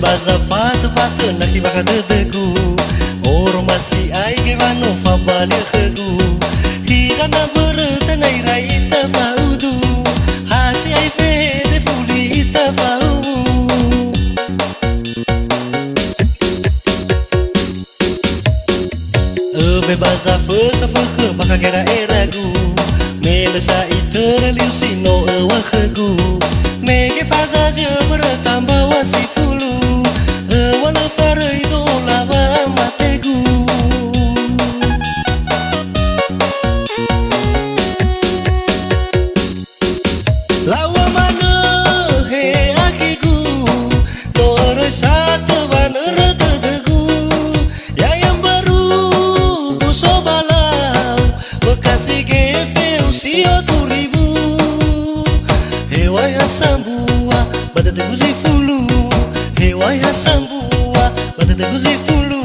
baza fato naki baka dedegu ormasi ai ge vano fabale khegu hizana berta nai rai ta faudu hasi ai fe de fuli ta fau be baza fa baka gera eragu mele sa iter liu sino wa khegu mege faza je bertamba wasi fulu wala farai do lava mategu lawa mana he akigu tore satu vanara tedegu ya yang baru buso balau bekasi gefeu sio turibu hewaya sambua badate guzi fulu hewaya sambua badate guzi fulu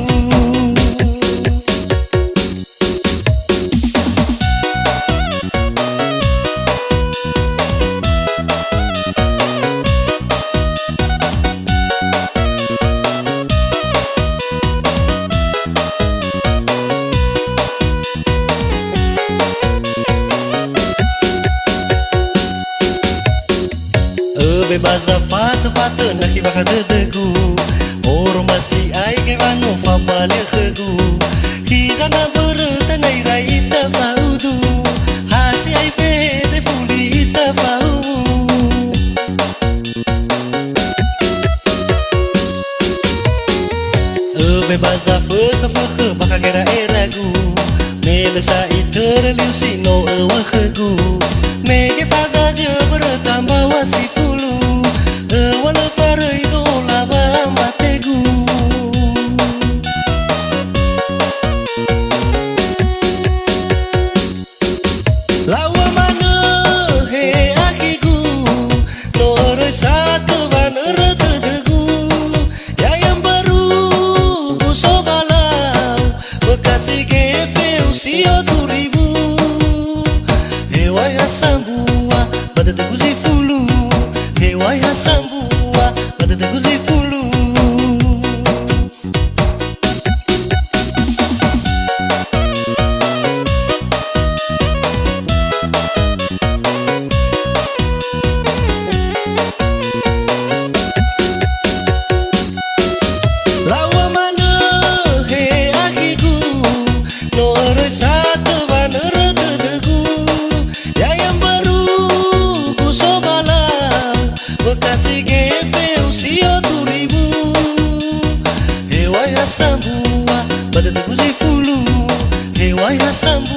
be baza fato naki baka dedegu ormasi ai ge vano fabale khegu hizana berta nai rai ta faudu hasi ai fe de fuli ta fau be baza fa baka gera eragu mele sa iter liu sino wa khegu mege faza je bertamba wasi fulu wala farai do lava mategu lawa mana he akigu tore satu vanara tedegu ya yang baru buso balau bekasi gefeu sio turibu hewaya sambua badate guzi fulu hewaya sambua badate guzi fulu lawa mana he akigu nore satu vanara tedegu ya yang baru buso balau bekasi gefeu sio turibu hewaya sambua badate guzi fulu hewaya sambua